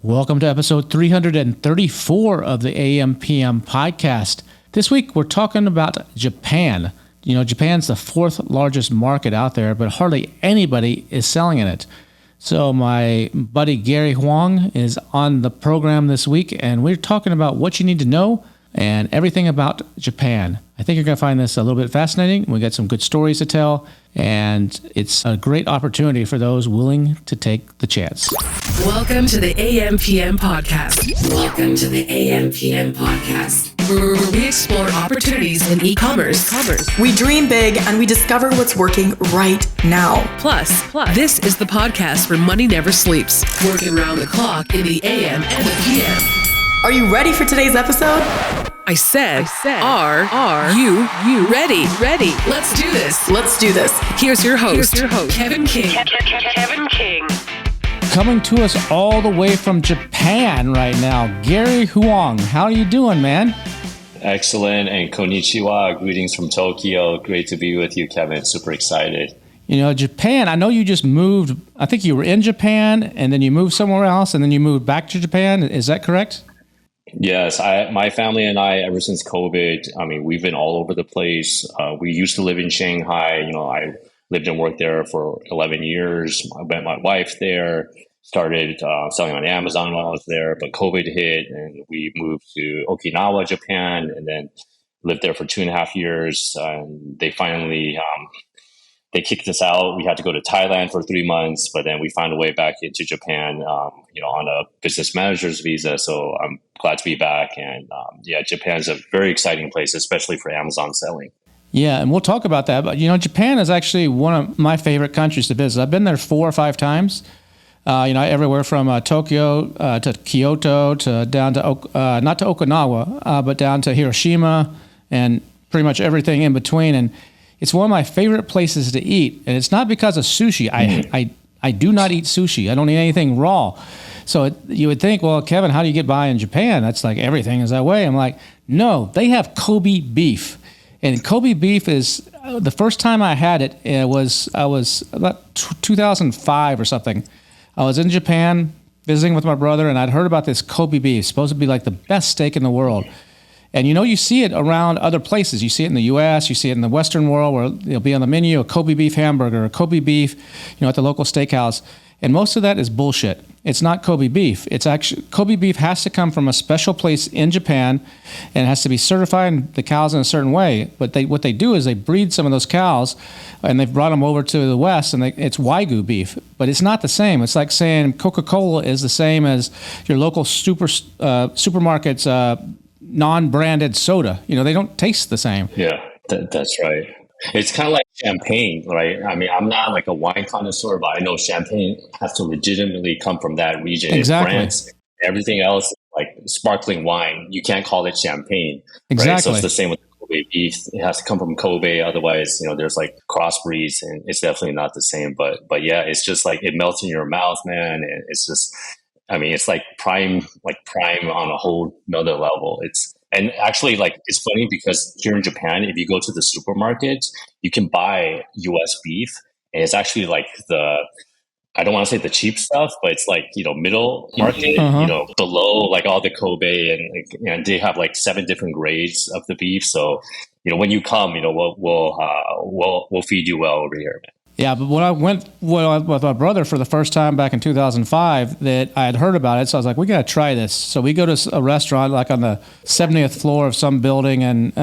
Welcome to episode 334 of the AM/PM podcast. This week we're talking about Japan. You know, Japan's the fourth largest market out there, but hardly anybody is selling in it. So my buddy Gary Huang is on the program this week, and we're talking about what you need to know and everything about Japan. I think you're going to find this a little bit fascinating. We got some good stories to tell, and it's a great opportunity for those willing to take the chance. Welcome to the AM/PM podcast. Welcome to the AM/PM podcast, where we explore opportunities in e-commerce. We dream big and we discover what's working right now. Plus, this is the podcast where money never sleeps, working around the clock in the AM and the PM. Are you ready for today's episode? I said, are you ready? Let's do this. Here's your host, Kevin King. Kevin King. Coming to us all the way from Japan right now, Gary Huang. How are you doing, man? Excellent, and konnichiwa, greetings from Tokyo. Great to be with you, Kevin. Super excited. You know, Japan, I know you just moved. I think you were in Japan, and then you moved somewhere else, and then you moved back to Japan. Is that correct? Yes, my family and I, ever since COVID, we've been all over the place. We used to live in Shanghai. You know, I lived and worked there for 11 years. I met my wife there, started selling on Amazon while I was there, but COVID hit and we moved to Okinawa, Japan, and then lived there for 2.5 years. And they finally, they kicked us out. We had to go to Thailand for 3 months, but then we found a way back into Japan, on a business manager's visa. So I'm glad to be back. And Japan's a very exciting place, especially for Amazon selling. Yeah, and we'll talk about that. But, you know, Japan is actually one of my favorite countries to visit. I've been there 4 or 5 times, everywhere from Tokyo to Kyoto to down to, not to Okinawa, but down to Hiroshima and pretty much everything in between. And it's one of my favorite places to eat. And it's not because of sushi. I do not eat sushi. I don't eat anything raw. So you would think, well, Kevin, how do you get by in Japan? That's like everything is that way. I'm like, no, they have Kobe beef. And Kobe beef is, the first time I had it, I was about 2005 or something. I was in Japan visiting with my brother, and I'd heard about this Kobe beef. It's supposed to be like the best steak in the world. And you see it around other places. You see it in the U.S., you see it in the Western world where it'll be on the menu, a Kobe beef hamburger, a Kobe beef, at the local steakhouse. And most of that is bullshit. It's not Kobe beef. It's actually, Kobe beef has to come from a special place in Japan and it has to be certified, the cows in a certain way. But what they do is they breed some of those cows and they've brought them over to the West and it's Wagyu beef. But it's not the same. It's like saying Coca-Cola is the same as your local supermarket's non-branded soda. They don't taste the same. Yeah, that's right. It's kind of like champagne, right? I'm not like a wine connoisseur, but I know champagne has to legitimately come from that region. Exactly. In France, everything else, like sparkling wine, you can't call it champagne. Exactly. Right? So it's the same with Kobe beef. It has to come from Kobe. Otherwise, there's like crossbreeds and it's definitely not the same. But yeah, it's just like it melts in your mouth, man. And it's just, it's like prime on a whole nother level. And actually, it's funny because here in Japan, if you go to the supermarket, you can buy U.S. beef, and it's actually like I don't want to say the cheap stuff, but it's like, middle market, below like all the Kobe, and they have like 7 different grades of the beef. So, when you come, we'll feed you well over here, man. Yeah, but when I went with my brother for the first time back in 2005, that I had heard about it, so I was like, we got to try this. So we go to a restaurant like on the 70th floor of some building and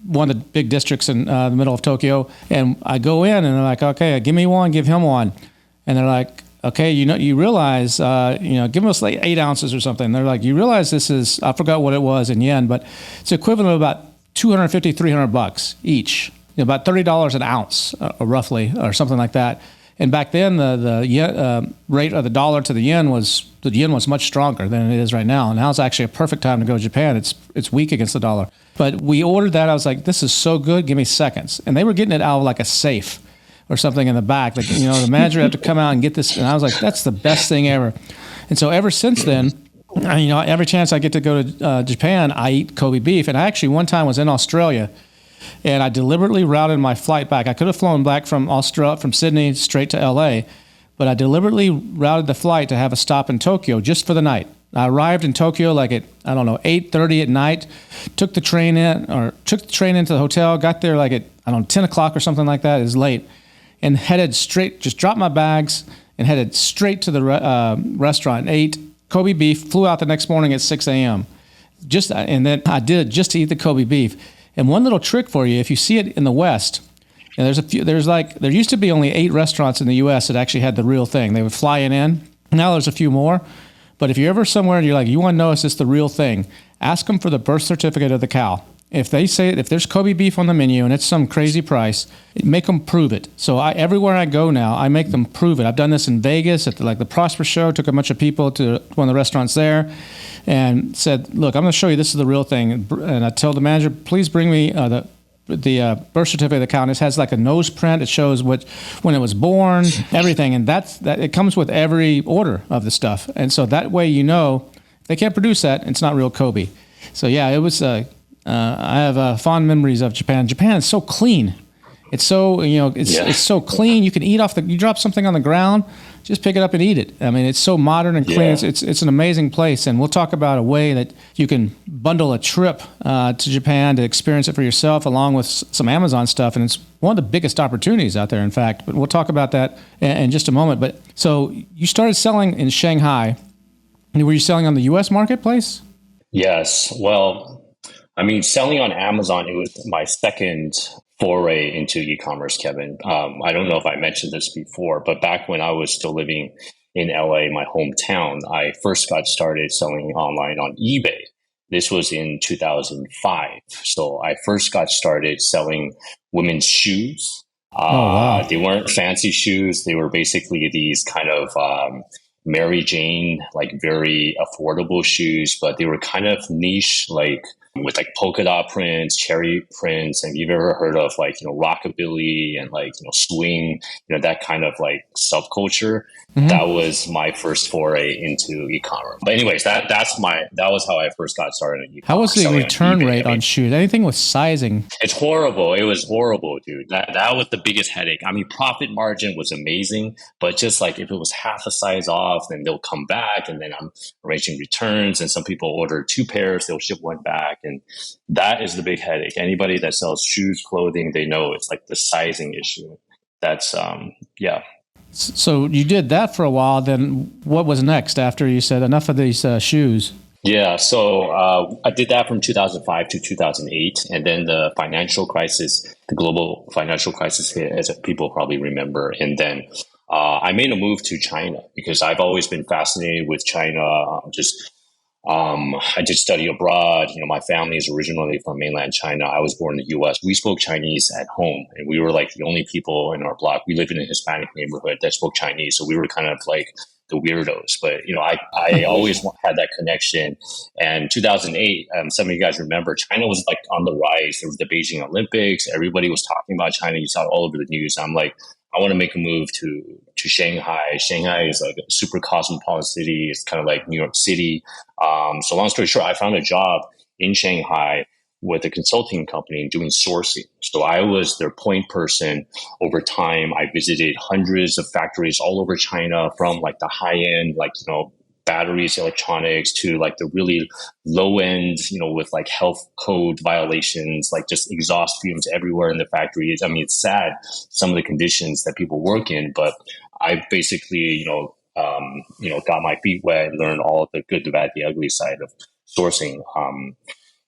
one of the big districts in the middle of Tokyo. And I go in and they're like, okay, give me one, give him one. And they're like, okay, you realize, give us like 8 ounces or something. They're like, you realize this is, I forgot what it was in yen, but it's equivalent of about $250, $300 each. About $30 an ounce, roughly, or something like that. And back then, the yen, rate of the dollar to the yen was much stronger than it is right now. And now it's actually a perfect time to go to Japan. It's weak against the dollar. But we ordered that. I was like, this is so good. Give me seconds. And they were getting it out of like a safe or something in the back. Like, the manager had to come out and get this. And I was like, that's the best thing ever. And so ever since then, every chance I get to go to Japan, I eat Kobe beef. And I actually one time was in Australia. And I deliberately routed my flight back. I could have flown back from Sydney straight to LA, but I deliberately routed the flight to have a stop in Tokyo just for the night. I arrived in Tokyo like at, 8:30 at night, took the train into the hotel, got there like at, 10 o'clock or something like that. It was late, and headed straight, just dropped my bags and headed straight to the restaurant, ate Kobe beef, flew out the next morning at 6 a.m. And then I did it just to eat the Kobe beef. And one little trick for you, if you see it in the West, and there used to be only 8 restaurants in the U.S. that actually had the real thing. They would fly it in. Now there's a few more. But if you're ever somewhere and you're like, you want to know is this the real thing, ask them for the birth certificate of the cow. If they say, if there's Kobe beef on the menu and it's some crazy price, make them prove it. So everywhere I go now, I make them prove it. I've done this in Vegas at the Prosper Show, took a bunch of people to one of the restaurants there and said, look, I'm going to show you this is the real thing. And I tell the manager, please bring me the birth certificate of the cow. And it has like a nose print. It shows when it was born, everything. And that it comes with every order of the stuff. And so that way, if they can't produce that, it's not real Kobe. So yeah, it was, I have fond memories of Japan. Japan is so clean. It's so, it's so clean. You can eat you drop something on the ground, just pick it up and eat it. I mean, it's so modern and clean. Yeah. It's an amazing place. And we'll talk about a way that you can bundle a trip to Japan to experience it for yourself along with some Amazon stuff. And it's one of the biggest opportunities out there, in fact. But we'll talk about that in just a moment. But so you started selling in Shanghai. Were you selling on the U.S. marketplace? Yes. Well, I mean, selling on Amazon, it was my second foray into e-commerce, Kevin. I don't know if I mentioned this before, but back when I was still living in LA, my hometown, I first got started selling online on eBay. This was in 2005. So I first got started selling women's shoes. Wow. They weren't fancy shoes. They were basically these kind of Mary Jane, like very affordable shoes, but they were kind of niche, like with like polka dot prints, cherry prints. And you've ever heard of like, rockabilly and like, swing, that kind of like subculture. Mm-hmm. That was my first foray into e-commerce. But anyways, that was how I first got started in e-commerce. How was the return rate on shoes? Anything with sizing? It's horrible. It was horrible, dude. That was the biggest headache. I mean, profit margin was amazing, but just like if it was half a size off, then they'll come back, and then I'm arranging returns, and some people order 2 pairs, they'll ship 1 back. And that is the big headache. Anybody that sells shoes, clothing, they know it's like the sizing issue. That's, yeah. So you did that for a while. Then what was next after you said enough of these shoes? Yeah. So I did that from 2005 to 2008. And then the global financial crisis hit, as people probably remember. And then I made a move to China because I've always been fascinated with China. I did study abroad. My family is originally from mainland China. I was born in the U.S. We spoke Chinese at home, and we were like the only people in our block. We lived in a Hispanic neighborhood that spoke Chinese, so we were kind of like the weirdos. But I always had that connection. And 2008, some of you guys remember, China was like on the rise. There was the Beijing Olympics. Everybody was talking about China. You saw it all over the news. I'm like, I want to make a move to Shanghai. Shanghai is like a super cosmopolitan city. It's kind of like New York City. So long story short, I found a job in Shanghai with a consulting company doing sourcing. So I was their point person over time. I visited hundreds of factories all over China, from like the high end, like, batteries, electronics, to like the really low end, with like health code violations, like just exhaust fumes everywhere in the factories. I mean, it's sad, some of the conditions that people work in, but I basically, got my feet wet and learned all of the good, the bad, the ugly side of sourcing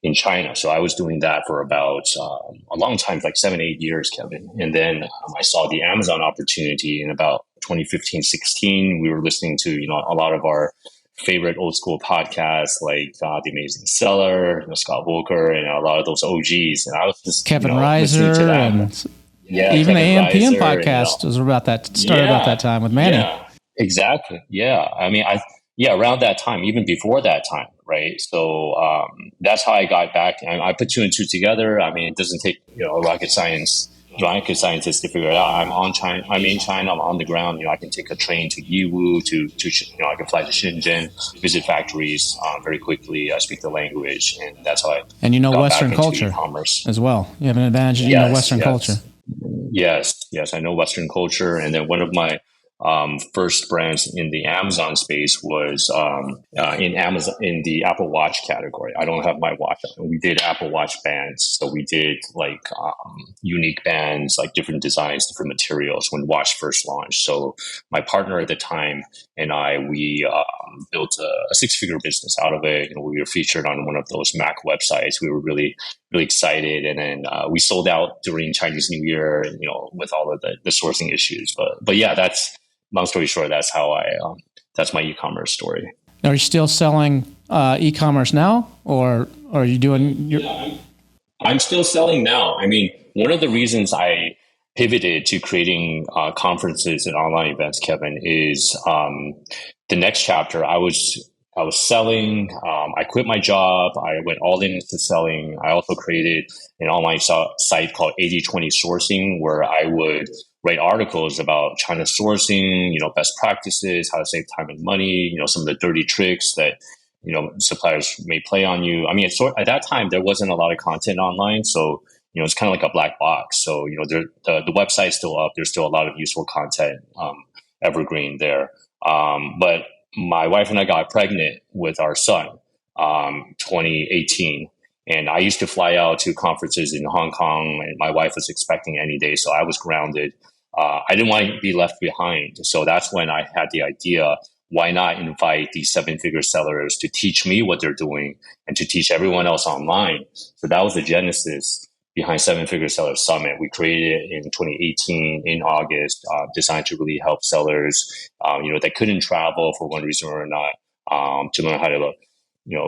in China. So I was doing that for about a long time, like 7-8 years, Kevin. And then I saw the Amazon opportunity in about 2015-16. We were listening to, a lot of our favorite old school podcasts like The Amazing Seller, Scott Volker, and a lot of those OGs. And I was just Kevin Reiser, and even the AMPM podcast was about that. Started about that time with Manny. Yeah, exactly. Yeah, I mean, around that time, even before that time, right? So that's how I got back. And I put 2 and 2 together. I mean, it doesn't take a rocket scientist to figure it out. I'm in China. I'm on the ground. I can take a train to Yiwu, to I can fly to Shenzhen, visit factories very quickly. I speak the language, and that's how I. And Western culture e-commerce as well. You have an advantage. Western culture. Yes, I know Western culture. And then one of my first brands in the Amazon space was in Amazon in the Apple Watch category. I don't have my watch on. We did Apple Watch bands, so we did like unique bands, like different designs, different materials when Watch first launched. So my partner at the time and we built a six-figure business out of it. We were featured on one of those Mac websites. We were really excited, and then we sold out during Chinese New Year. With all of the sourcing issues, but yeah, that's. Long story short, that's how that's my e-commerce story. Are you still selling e-commerce now, or are you doing your... I'm still selling now. I mean, one of the reasons I pivoted to creating conferences and online events, Kevin, is the next chapter. I was selling. I quit my job. I went all into selling. I also created an online site called 80/20 Sourcing, where I would write articles about China sourcing, best practices, how to save time and money, some of the dirty tricks that, suppliers may play on you. I mean, at that time, there wasn't a lot of content online. So, it's kind of like a black box. So, the website's still up. There's still a lot of useful content, evergreen there. But my wife and I got pregnant with our son, 2018. And I used to fly out to conferences in Hong Kong, and my wife was expecting any day. So I was grounded. I didn't want to be left behind. So that's when I had the idea, why not invite these seven-figure sellers to teach me what they're doing and to teach everyone else online? So that was the genesis behind Seven Figure Seller Summit. We created it in 2018 in August, designed to really help sellers, that couldn't travel for one reason or another, to learn how to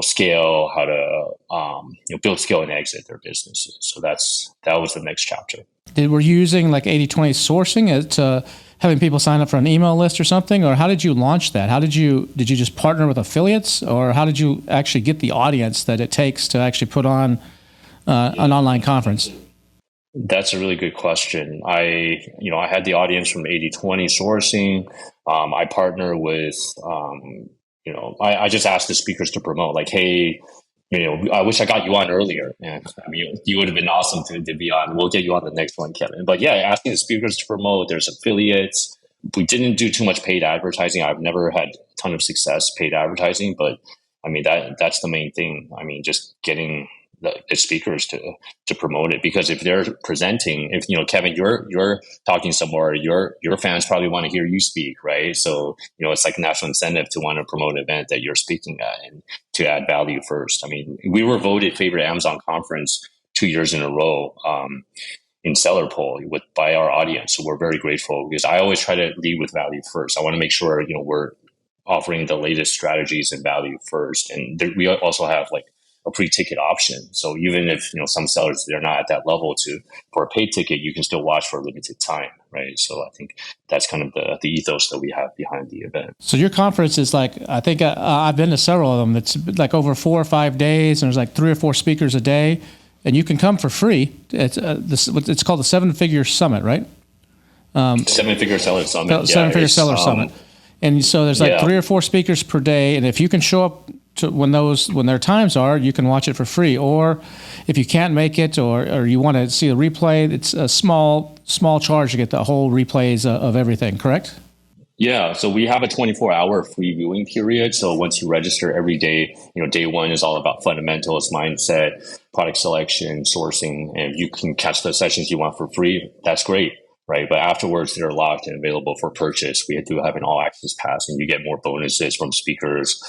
scale, how to build, scale, and exit their businesses. So that was the next chapter. Were you using like 80/20 sourcing having people sign up for an email list or something, or how did you launch that? Did you just partner with affiliates, or how did you actually get the audience that it takes to actually put on an online conference? That's a really good question. I had the audience from 80/20 sourcing. I partner with. I just asked the speakers to promote, like, hey, I wish I got you on earlier. And I mean, you would have been awesome to be on. We'll get you on the next one, Kevin. But yeah, asking the speakers to promote. There's affiliates. We didn't do too much paid advertising. I've never had a ton of success paid advertising, but I mean, that's the main thing. I mean, just getting the speakers to promote it, because if they're presenting, if Kevin, you're talking somewhere, your fans probably want to hear you speak, right? So it's like a national incentive to want to promote an event that you're speaking at and to add value first. I mean, we were voted favorite Amazon conference 2 years in a row in seller poll by our audience, so we're very grateful, because I always try to lead with value first. I want to make sure we're offering the latest strategies and value first, and we also have like a pre-ticket option. So even if some sellers, they're not at that level for a paid ticket, you can still watch for a limited time, right? So I think that's kind of the ethos that we have behind the event. So your conference is like, I think I've been to several of them. It's like over 4 or 5 days, and there's like 3 or 4 speakers a day, and you can come for free. It's called the Seven Figure Summit, right? Seven Figure Seller Summit. Seven Figure Seller Summit. And so there's like 3 or 4 speakers per day, and if you can show up when their times are, you can watch it for free. Or if you can't make it, or you want to see a replay, it's a small charge to get the whole replays of everything, correct? Yeah, so we have a 24-hour free viewing period. So once you register every day, day one is all about fundamentals, mindset, product selection, sourcing, and if you can catch the sessions you want for free, that's great, right? But afterwards, they're locked and available for purchase. We do have an all-access pass, and you get more bonuses from speakers,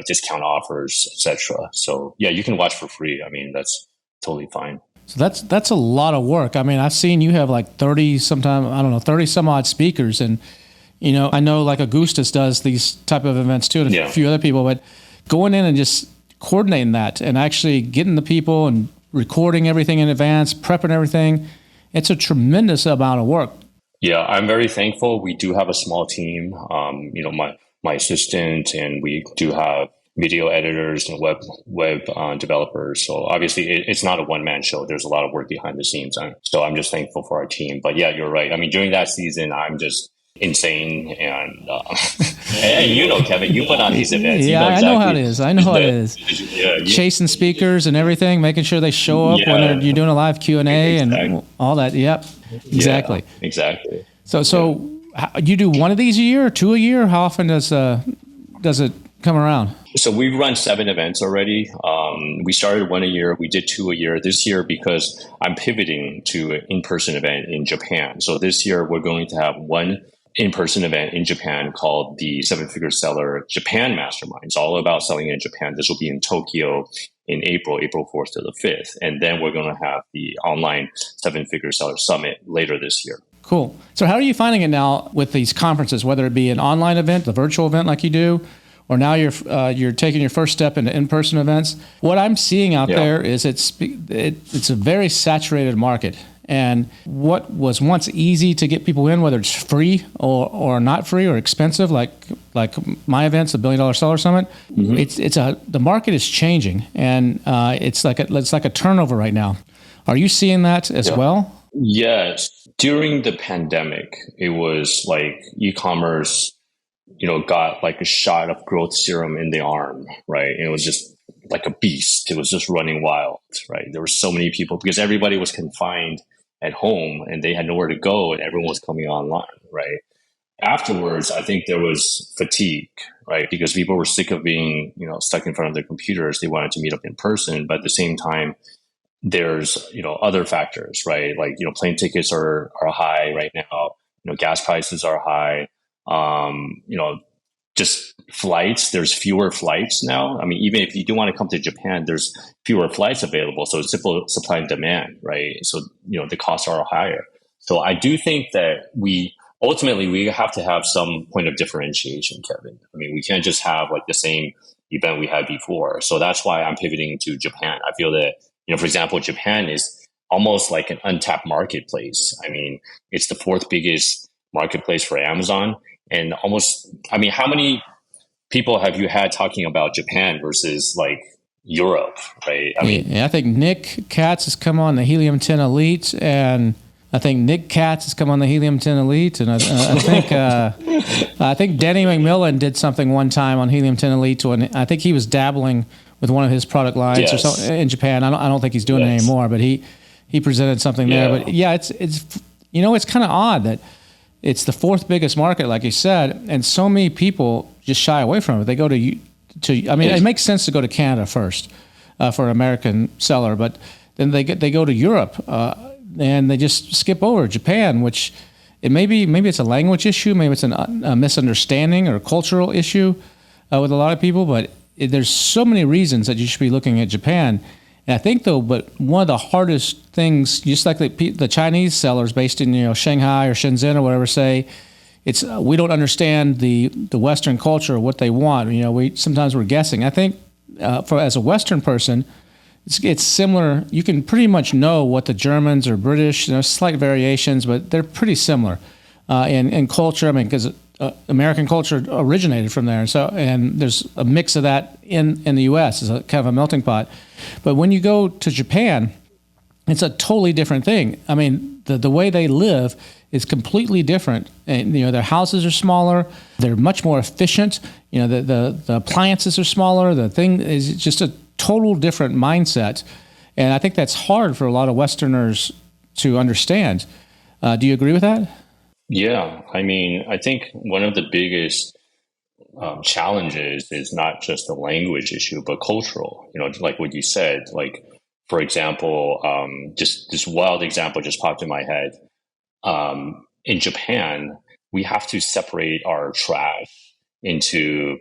discount offers, etc. So yeah, you can watch for free. I mean, that's totally fine. So that's a lot of work. I mean, I've seen you have like 30 some odd speakers, and I know like Augustus does these type of events too, and a few other people, but going in and just coordinating that and actually getting the people and recording everything in advance, prepping everything, it's a tremendous amount of work. Yeah, I'm very thankful. We do have a small team. My assistant, and we do have video editors and web developers. So obviously it's not a one-man show. There's a lot of work behind the scenes. So I'm just thankful for our team. But yeah, you're right. I mean, during that season, I'm just insane. And, and Kevin, you put on these events. Yeah, exactly. I know how it is. How it is. Chasing speakers and everything, making sure they show up when you're doing a live Q&A and all that. Yep, exactly. Yeah, exactly. So you do one of these a year or two a year? How often does it come around? So we've run 7 events already. We started 1 a year. We did 2 a year this year because I'm pivoting to an in-person event in Japan. So this year we're going to have 1 in-person event in Japan called the 7-Figure Seller Japan Mastermind. It's all about selling in Japan. This will be in Tokyo in April 4th to the 5th. And then we're going to have the online 7-Figure Seller Summit later this year. Cool. So how are you finding it now with these conferences, whether it be an online event, the virtual event like you do, or now you're taking your first step into in-person events? What I'm seeing out there is it's a very saturated market. And what was once easy to get people in, whether it's free or not free or expensive, like my events, the $1 Billion Seller Summit, the market is changing, and it's like a turnover right now. Are you seeing that as well? Yes. During the pandemic, it was like e-commerce, got like a shot of growth serum in the arm, right? And it was just like a beast. It was just running wild, right? There were so many people because everybody was confined at home and they had nowhere to go and everyone was coming online, right? Afterwards, I think there was fatigue, right? Because people were sick of being, stuck in front of their computers. They wanted to meet up in person, but at the same time, there's, other factors, right? Like, plane tickets are high right now. Gas prices are high. Just flights, there's fewer flights now. I mean, even if you do want to come to Japan, there's fewer flights available. So it's simple supply and demand, right? So, the costs are higher. So I do think that we have to have some point of differentiation, Kevin. I mean, we can't just have like the same event we had before. So that's why I'm pivoting to Japan. I feel that, for example, Japan is almost like an untapped marketplace. I mean, it's the 4th biggest marketplace for Amazon. And how many people have you had talking about Japan versus like Europe, right? I think Nick Katz has come on the Helium 10 Elite, and I think Nick Katz has come on the Helium 10 Elite, and I think Denny McMillan did something one time on Helium 10 Elite, and I think he was dabbling with one of his product lines or something in Japan. I don't think he's doing it anymore, but he presented something there. But it's kind of odd that it's the 4th biggest market, like you said, and so many people just shy away from it. They go to it makes sense to go to Canada first for an American seller, but then they go to Europe and they just skip over Japan, which maybe it's a language issue, maybe it's a misunderstanding or a cultural issue with a lot of people, but there's so many reasons that you should be looking at Japan. And I think, though, but one of the hardest things, just like the Chinese sellers based in Shanghai or Shenzhen or whatever say, it's we don't understand the Western culture or what they want. Sometimes we're guessing. I think as a Western person, it's similar. You can pretty much know what the Germans or British, slight variations, but they're pretty similar in culture. I mean, because American culture originated from there, and there's a mix of that in the U.S. It's a kind of a melting pot. But when you go to Japan, it's a totally different thing. I mean, the way they live is completely different. And their houses are smaller. They're much more efficient. The appliances are smaller. The thing is just a total different mindset. And I think that's hard for a lot of Westerners to understand. Do you agree with that? Yeah, I think one of the biggest challenges is not just the language issue, but cultural. Like what you said. Like, for example, just this wild example just popped in my head. In Japan, we have to separate our trash into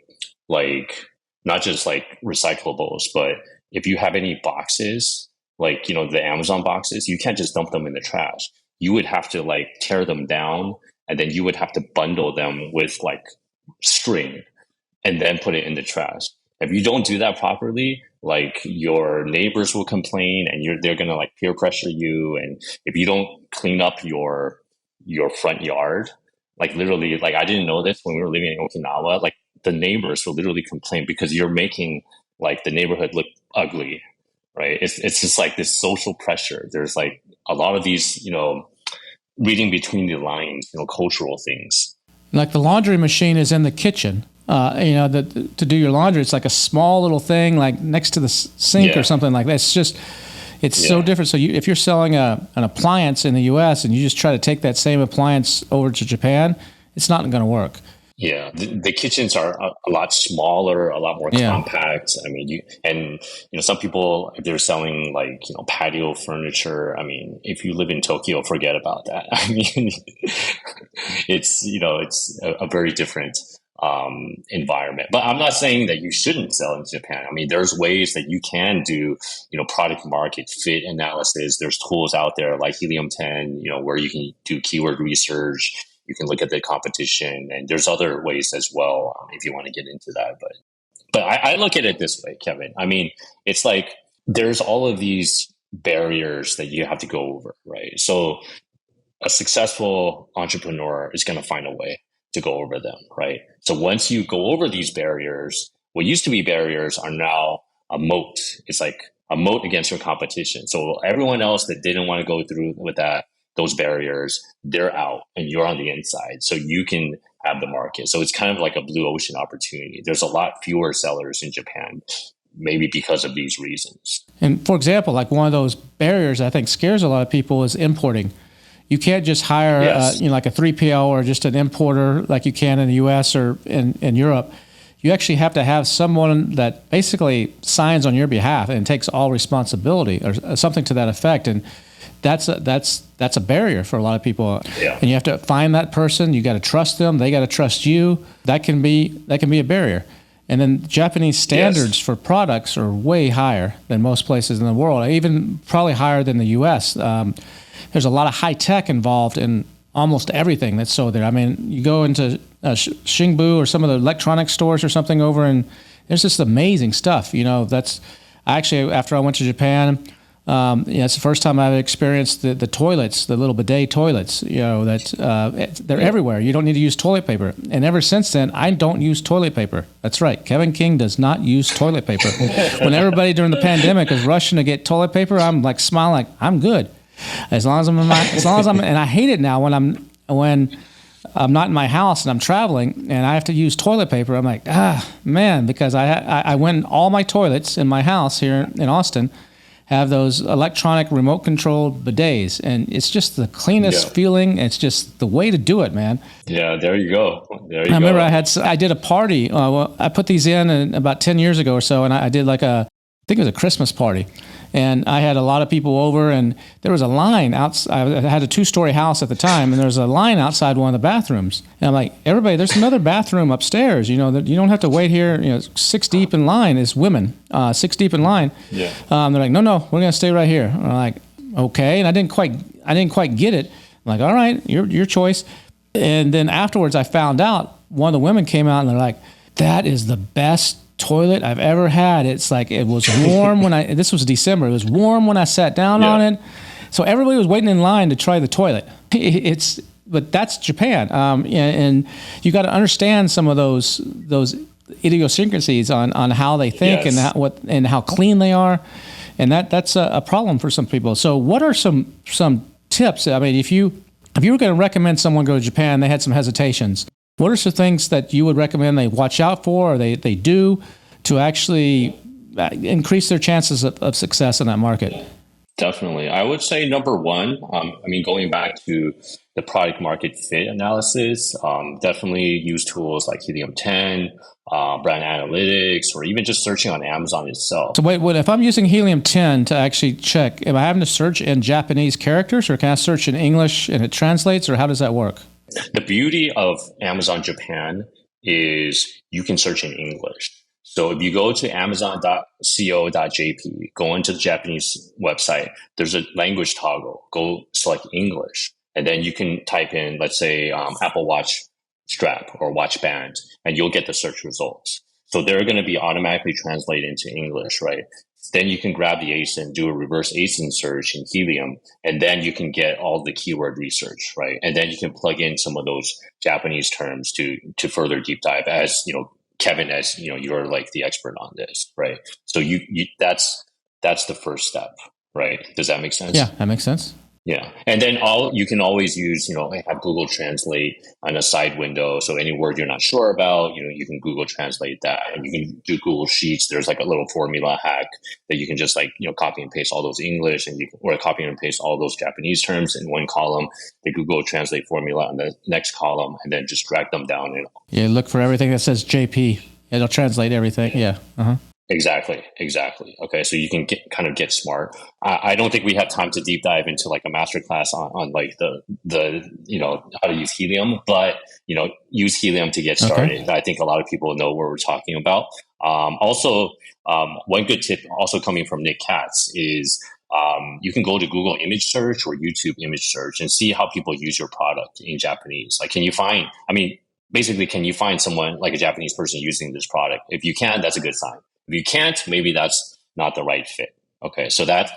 like not just like recyclables, but if you have any boxes, like the Amazon boxes, you can't just dump them in the trash. You would have to like tear them down, and then you would have to bundle them with like string and then put it in the trash. If you don't do that properly, like your neighbors will complain and they're going to like peer pressure you. And if you don't clean up your front yard, like literally, like I didn't know this when we were living in Okinawa, like the neighbors will literally complain because you're making like the neighborhood look ugly, right? It's just like this social pressure. There's like a lot of these, reading between the lines, cultural things. Like the laundry machine is in the kitchen. To do your laundry, it's like a small little thing, like next to the sink or something like that. It's so different. So if you're selling an appliance in the U.S. and you just try to take that same appliance over to Japan, it's not going to work. Yeah, the kitchens are a lot smaller, a lot more compact. I mean, some people, if they're selling like, patio furniture. I mean, if you live in Tokyo, forget about that. I mean, it's a very different environment. But I'm not saying that you shouldn't sell in Japan. I mean, there's ways that you can do, product market fit analysis. There's tools out there like Helium 10, where you can do keyword research. You can look at the competition, and there's other ways as well if you want to get into that. But I look at it this way, Kevin. I mean, it's like there's all of these barriers that you have to go over, right? So a successful entrepreneur is going to find a way to go over them, right? So once you go over these barriers, what used to be barriers are now a moat. It's like a moat against your competition. So everyone else that didn't want to go through with those barriers, they're out and you're on the inside. So you can have the market. So it's kind of like a blue ocean opportunity. There's a lot fewer sellers in Japan, maybe because of these reasons. And for example, like one of those barriers I think scares a lot of people is importing. You can't just hire like a 3PL or just an importer like you can in the US or in Europe. You actually have to have someone that basically signs on your behalf and takes all responsibility or something to that effect. And that's a barrier for a lot of people. Yeah. And you have to find that person. You got to trust them. They got to trust you. That can be a barrier. And then Japanese standards for products are way higher than most places in the world, even probably higher than the U.S. There's a lot of high tech involved in almost everything that's sold there. I mean, you go into Shingbu or some of the electronic stores or something over, and there's just amazing stuff. That's actually after I went to Japan. It's the first time I've experienced the toilets, the little bidet toilets, they're everywhere. You don't need to use toilet paper. And ever since then, I don't use toilet paper. That's right. Kevin King does not use toilet paper. When everybody during the pandemic was rushing to get toilet paper, I'm like smiling, like, I'm good. As long as I'm and I hate it now when I'm not in my house and I'm traveling and I have to use toilet paper. I'm like, man, because I went in all my toilets in my house here in Austin have those electronic remote controlled bidets, and it's just the cleanest feeling. It's just the way to do it, man. Yeah, there you go. I remember I did a party. I put these in about 10 years ago or so, and I did I think it was a Christmas party. And I had a lot of people over, and there was a line outside. I had a 2-story house at the time, and there was a line outside one of the bathrooms. And I'm like, everybody, there's another bathroom upstairs. That you don't have to wait here. 6 deep in line is women. 6 deep in line. Yeah. They're like, no, we're gonna stay right here. And I'm like, okay. And I didn't quite get it. I'm like, all right, your choice. And then afterwards, I found out one of the women came out, and they're like, that is the best toilet I've ever had. It's like it was warm this was December. It was warm when I sat down on it. So everybody was waiting in line to try the toilet. But that's Japan. And you got to understand some of those idiosyncrasies on how they think and how clean they are. And that's a problem for some people. So what are some tips? I mean, if you were going to recommend someone go to Japan, they had some hesitations. What are some things that you would recommend they watch out for or they do to actually increase their chances of success in that market? Definitely. I would say number one, going back to the product market fit analysis, definitely use tools like Helium 10, brand analytics, or even just searching on Amazon itself. So wait, if I'm using Helium 10 to actually check, am I having to search in Japanese characters, or can I search in English and it translates, or how does that work? The beauty of Amazon Japan is you can search in English. So if you go to amazon.co.jp, go into the Japanese website, there's a language toggle. Go select English. And then you can type in, let's say, Apple Watch strap or watch band, and you'll get the search results. So they're going to be automatically translated into English, right? Then you can grab the ASIN, do a reverse ASIN search in Helium, and then you can get all the keyword research, right? And then you can plug in some of those Japanese terms to further deep dive. As Kevin, you're like the expert on this, right? So you that's the first step, right? Does that make sense? Yeah, that makes sense. Yeah. And then you can always use, have Google Translate on a side window. So any word you're not sure about, you can Google Translate that, and you can do Google Sheets. There's like a little formula hack that you can just like, copy and paste all those English or copy and paste all those Japanese terms in one column, the Google Translate formula on the next column, and then just drag them down. And Yeah, look for everything that says JP. It'll translate everything. Yeah. Uh-huh. Exactly. Okay, so you can get smart. I don't think we have time to deep dive into like a masterclass on like the how to use Helium, but use Helium to get started. Okay. I think a lot of people know what we're talking about. Also, one good tip, also coming from Nick Katz, is you can go to Google image search or YouTube image search and see how people use your product in Japanese. Like, can you find someone like a Japanese person using this product? If you can, that's a good sign. If you can't, maybe that's not the right fit. Okay, so that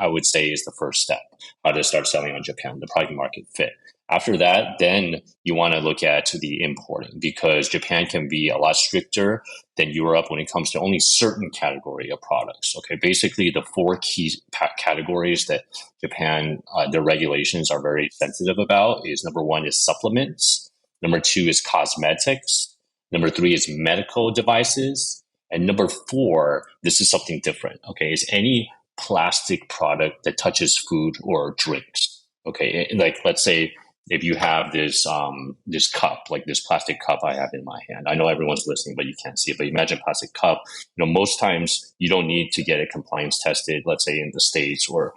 I would say is the first step, how to start selling on Japan, the product market fit. After that, then you want to look at the importing, because Japan can be a lot stricter than Europe when it comes to only certain category of products. Okay, basically the 4 key categories that Japan, the regulations are very sensitive about is, number 1 is supplements, number 2 is cosmetics, number 3 is medical devices, and number 4, this is something different, okay, is any plastic product that touches food or drinks. Okay, like let's say if you have this cup, like this plastic cup I have in my hand. I know everyone's listening, but you can't see it. But imagine a plastic cup. Most times you don't need to get it compliance tested, let's say in the States or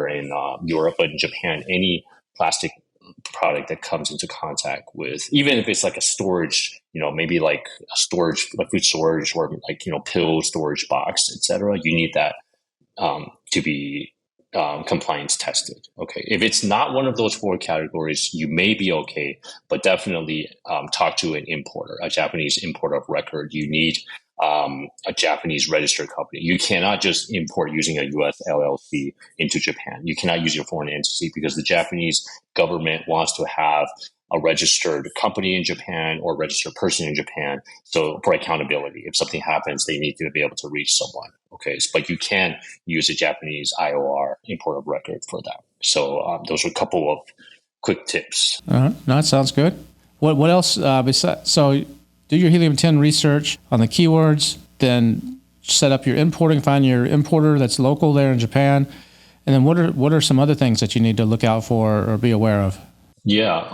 in Europe, but in Japan, any plastic product that comes into contact with, even if it's like a storage, maybe like a storage, like food storage, or like, pill storage box, etc., you need that to be compliance tested. Okay. If it's not one of those 4 categories, you may be okay, but definitely talk to an importer, a Japanese importer of record. You need a Japanese registered company. You cannot just import using a US LLC into Japan. You cannot use your foreign entity, because the Japanese government wants to have a registered company in Japan or registered person in Japan. So for accountability, if something happens, they need to be able to reach someone. Okay, but you can use a Japanese IOR, import of record, for that. So those are a couple of quick tips. No, that sounds good. What else besides? So do your Helium 10 research on the keywords, then set up your importing, find your importer that's local there in Japan, and then what are some other things that you need to look out for or be aware of? Yeah.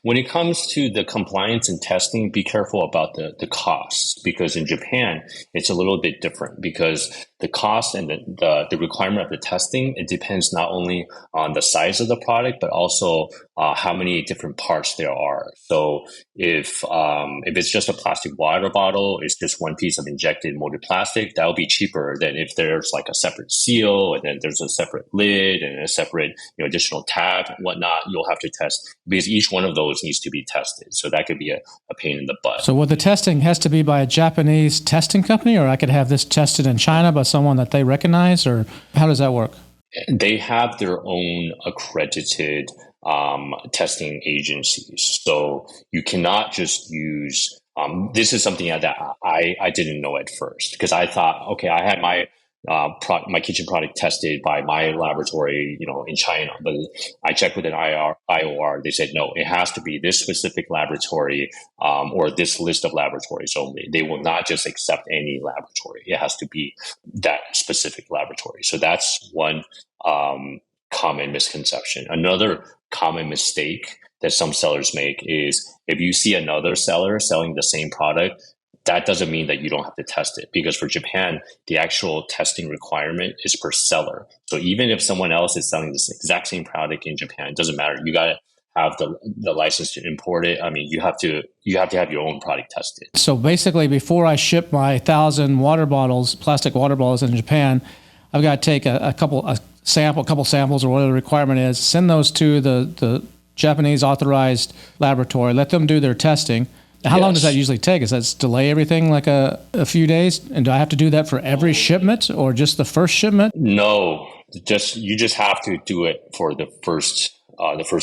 When it comes to the compliance and testing, be careful about the costs, because in Japan, it's a little bit different, because the cost and the requirement of the testing, it depends not only on the size of the product, but also how many different parts there are. So if it's just a plastic water bottle, it's just one piece of injected molded plastic, that'll be cheaper than if there's like a separate seal, and then there's a separate lid and a separate additional tab and whatnot. You'll have to test, because each one of those needs to be tested. So that could be a pain in the butt. So the testing has to be by a Japanese testing company, or I could have this tested in China by someone that they recognize, or how does that work? They have their own accredited testing agencies. So you cannot just use, this is something that I didn't know at first, because I thought, okay, I had my kitchen product tested by my laboratory, in China, but I checked with an IOR. They said, no, it has to be this specific laboratory, or this list of laboratories only. They will not just accept any laboratory. It has to be that specific laboratory. So that's one common misconception. Another common mistake that some sellers make is, if you see another seller selling the same product, that doesn't mean that you don't have to test it, because for Japan, the actual testing requirement is per seller. So even if someone else is selling this exact same product in Japan, it doesn't matter. You got to have the license to import it. I mean, you have to have your own product tested. So basically, before I ship my 1,000 plastic water bottles in Japan, I've got to take a couple samples, or whatever the requirement is, send those to the Japanese authorized laboratory, let them do their testing. How long does that usually take? Does that delay everything like a few days? And do I have to do that for every shipment, or just the first shipment? No, you just have to do it for the first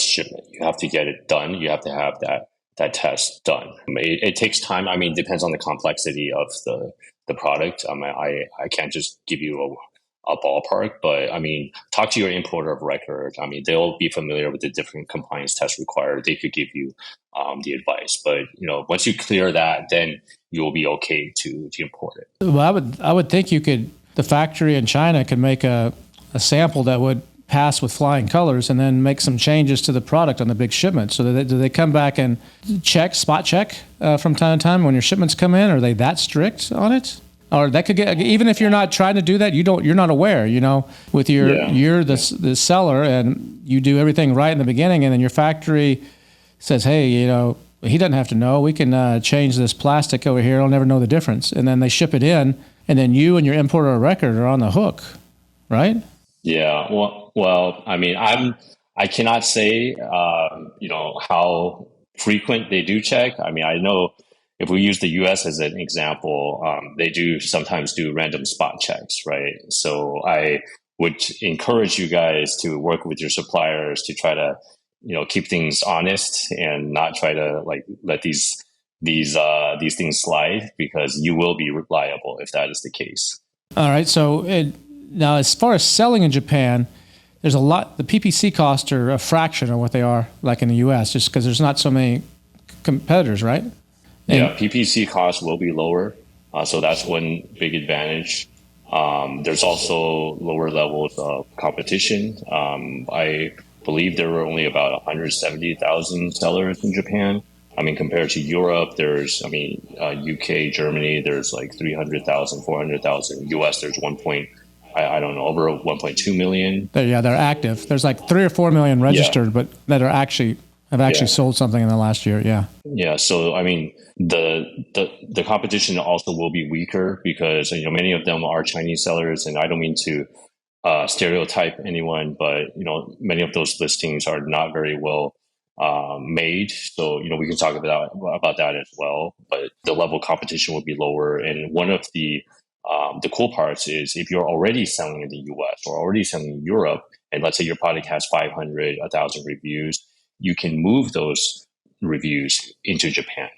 shipment. You have to get it done. You have to have that test done. It takes time. I mean, it depends on the complexity of the product. I can't just give you a ballpark, but I mean, talk to your importer of record. I mean, they'll be familiar with the different compliance tests required. They could give you the advice, but once you clear that, then you will be okay to import it. Well, I would think the factory in China could make a sample that would pass with flying colors, and then make some changes to the product on the big shipment. So do they come back and spot check from time to time when your shipments come in? Are they that strict on it? Or that could get, even if you're not trying to do that, you're not aware, with you're the seller and you do everything right in the beginning, and then your factory says, hey, he doesn't have to know. We can change this plastic over here. He'll never know the difference. And then they ship it in, and then you and your importer of record are on the hook, right? Yeah. Well, I mean, I cannot say, how frequent they do check. I mean, I know if we use the US as an example, they do sometimes do random spot checks, right? So I would encourage you guys to work with your suppliers to try to, keep things honest and not try to let these things slide, because you will be liable if that is the case. All right. So now, as far as selling in Japan, there's a lot. The PPC costs are a fraction of what they are like in the US, just because there's not so many competitors, right? Yeah, PPC costs will be lower. So that's one big advantage. There's also lower levels of competition. I believe there were only about 170,000 sellers in Japan. I mean, compared to Europe, there's, UK, Germany, there's like 300,000, 400,000. US, there's I don't know, over 1.2 million. They're active. There's like 3 or 4 million registered, but that have actually sold something in the last year. Yeah. Yeah. So, I mean, the competition also will be weaker because, many of them are Chinese sellers, and I don't mean to stereotype anyone, but, many of those listings are not very well made. So, we can talk about that as well, but the level of competition will be lower. And one of the cool parts is if you're already selling in the US or already selling in Europe, and let's say your product has 500, 1,000 reviews, you can move those reviews into Japan.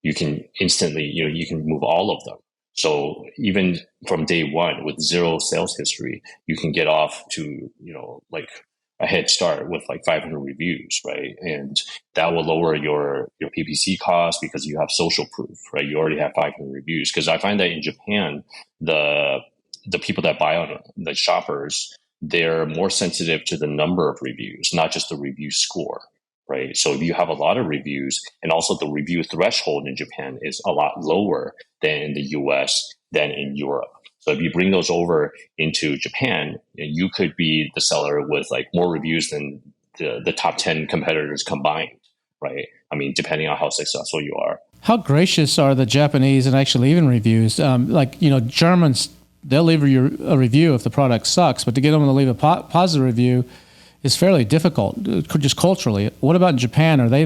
You can instantly, you can move all of them. So even from day one with zero sales history, you can get off to, a head start with 500 reviews, right? And that will lower your PPC cost because you have social proof, right? You already have 500 reviews. Because I find that in Japan, the people that buy on the shoppers, they're more sensitive to the number of reviews, not just the review score, right? So if you have a lot of reviews, and also the review threshold in Japan is a lot lower than in the US, than in Europe. So if you bring those over into Japan, you could be the seller with more reviews than the top 10 competitors combined, right? I mean, depending on how successful you are. How gracious are the Japanese in actually leaving reviews? Germans, they'll leave a review if the product sucks, but to get them to leave a positive review is fairly difficult, just culturally. What about in Japan? Are they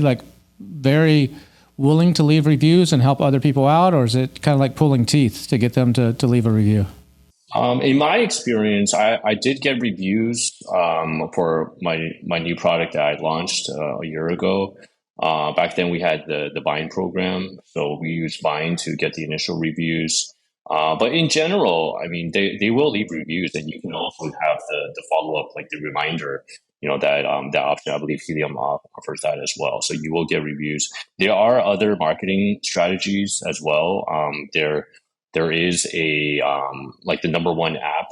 very willing to leave reviews and help other people out, or is it kind of like pulling teeth to get them to leave a review? In my experience, I did get reviews for my new product that I launched a year ago. Back then, we had the Vine program, so we used Vine to get the initial reviews. But in general, I mean, they will leave reviews, and you can also have the follow up, the reminder. That option. I believe Helium offers that as well. So you will get reviews. There are other marketing strategies as well. There is a the number one app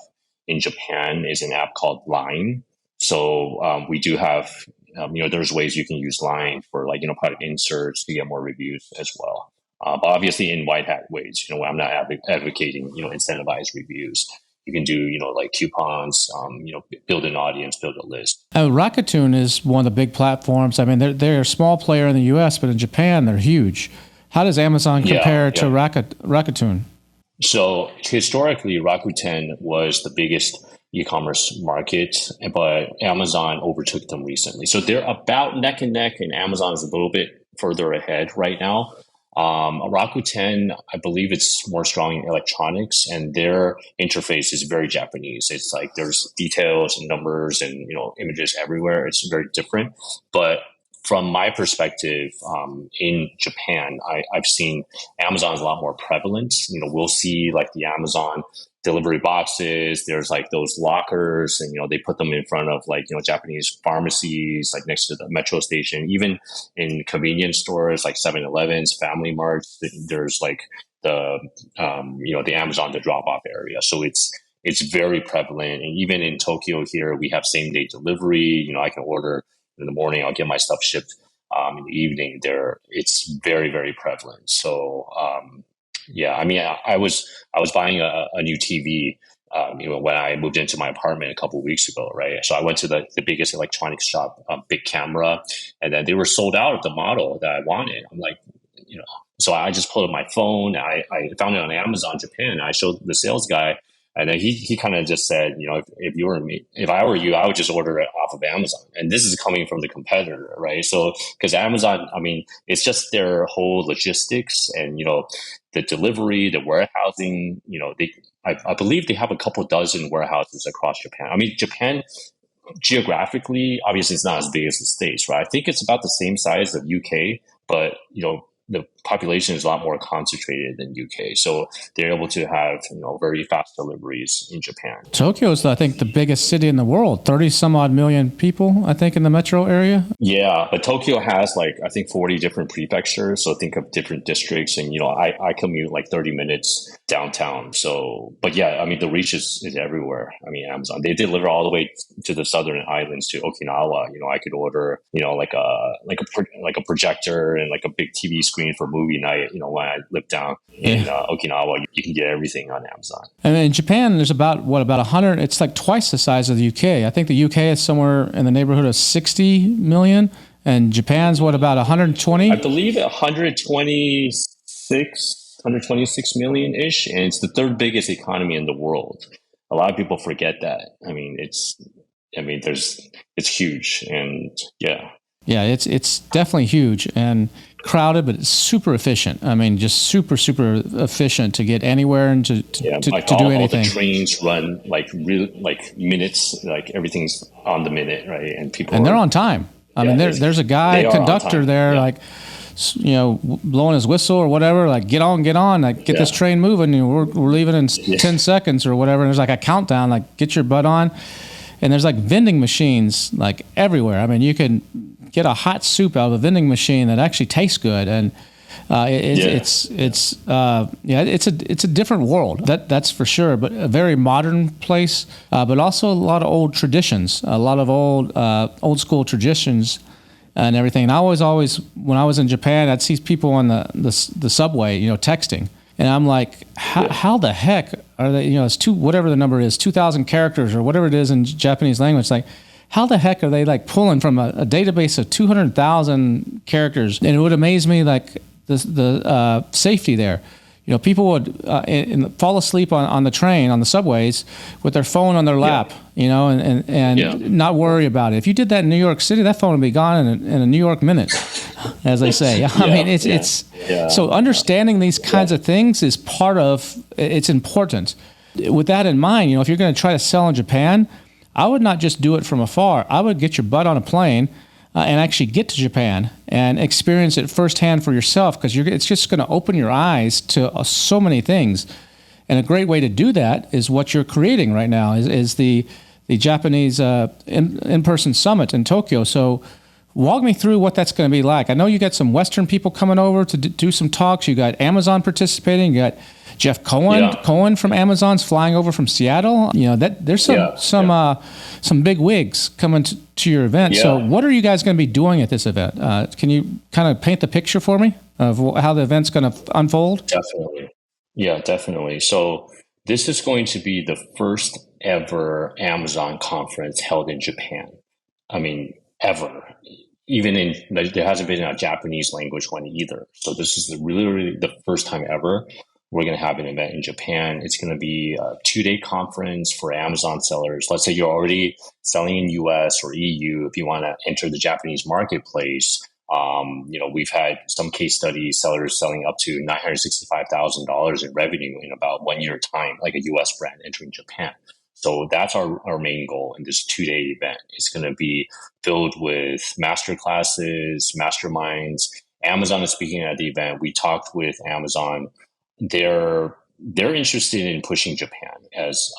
in Japan is an app called Line. So we do have there's ways you can use Line for product inserts to get more reviews as well. But obviously in white hat ways. I'm not advocating incentivized reviews. You can do, coupons, build an audience, build a list. Rakuten is one of the big platforms. I mean, they're a small player in the U.S., but in Japan, they're huge. How does Amazon compare to Rakuten? So historically, Rakuten was the biggest e-commerce market, but Amazon overtook them recently. So they're about neck and neck, and Amazon is a little bit further ahead right now. Rakuten, I believe it's more strong in electronics, and their interface is very Japanese. It's there's details and numbers and images everywhere. It's very different. But from my perspective, in Japan, I've seen Amazon's a lot more prevalent. We'll see like the Amazon delivery boxes. There's like those lockers, and they put them in front of like Japanese pharmacies, like next to the metro station. Even in convenience stores like 7-Elevens, Family Marts, there's like the Amazon, the drop off area. So it's very prevalent. And even in Tokyo here, we have same day delivery. I can order in the morning, I'll get my stuff shipped in the evening. It's very, very prevalent. So yeah, I mean, I was buying a new TV. When I moved into my apartment a couple of weeks ago, right? So I went to the biggest electronics shop, big camera, and then they were sold out of the model that I wanted. I'm like, so I just pulled up my phone. I found it on Amazon Japan. I showed the sales guy, and then he kind of just said, if I were you, I would just order it off of Amazon. And this is coming from the competitor, right? So because Amazon, I mean, it's just their whole logistics and the delivery, the warehousing. I believe they have a couple dozen warehouses across Japan. I mean, Japan geographically, obviously, it's not as big as the States, right? I think it's about the same size of UK, but the population is a lot more concentrated than UK. So they're able to have, very fast deliveries in Japan. Tokyo is, I think, the biggest city in the world, 30 some odd million people, I think, in the metro area. Yeah, but Tokyo has I think 40 different prefectures. So think of different districts. And, I commute like 30 minutes downtown. So, but yeah, I mean, the reach is everywhere. I mean, Amazon, they deliver all the way to the southern islands to Okinawa. I could order, like a projector and like a big TV screen for movie night. When I live down in Okinawa, you can get everything on Amazon. And in Japan, there's about 100. It's like twice the size of the UK. I think the UK is somewhere in the neighborhood of 60 million, and Japan's about 120. I believe 126 million ish, and it's the third biggest economy in the world. A lot of people forget that. I mean, it's huge, and yeah. Yeah, it's definitely huge and crowded, but it's super efficient. I mean, just super, super efficient to get anywhere and to do anything. All the trains run like minutes, like everything's on the minute, right? And they're on time. I mean, there's a guy, conductor there, blowing his whistle or whatever, like get on, like get this train moving. We're leaving in 10 seconds or whatever. And there's like a countdown, like get your butt on. And there's like vending machines like everywhere. I mean, you can get a hot soup out of a vending machine that actually tastes good, and it's a different world. That's for sure. But a very modern place, but also a lot of old traditions, a lot of old school traditions, and everything. And I always when I was in Japan, I'd see people on the subway, texting. And I'm like, how the heck are they? It's whatever the number is, 2,000 characters or whatever it is in Japanese language. Like, how the heck are they like pulling from a database of 200,000 characters? And it would amaze me, like the safety there. People would fall asleep on the train, on the subways, with their phone on their lap, and not worry about it. If you did that in New York City, that phone would be gone in a New York minute, as they say. I mean, it's so understanding these kinds of things is it's important. With that in mind, if you're going to try to sell in Japan, I would not just do it from afar. I would get your butt on a plane and actually get to Japan and experience it firsthand for yourself, because it's just going to open your eyes to so many things. And a great way to do that is what you're creating right now is the Japanese in-person summit in Tokyo. So walk me through what that's going to be like. I know you got some Western people coming over to do some talks. You got Amazon participating. You got Jeff Cohen from Amazon's flying over from Seattle. There's some big wigs coming to your event. Yeah. So what are you guys going to be doing at this event? Can you kind of paint the picture for me of how the event's going to unfold? Definitely. Yeah, definitely. So this is going to be the first ever Amazon conference held in Japan. I mean, ever. Even there hasn't been a Japanese language one either. So this is really the first time ever we're going to have an event in Japan. It's going to be a 2-day conference for Amazon sellers. Let's say you're already selling in US or EU. If you want to enter the Japanese marketplace, we've had some case studies, sellers selling up to $965,000 in revenue in about 1 year time, like a US brand entering Japan. So that's our main goal in this 2-day event. It's going to be filled with master classes, masterminds. Amazon is speaking at the event. We talked with Amazon. They're interested in pushing Japan as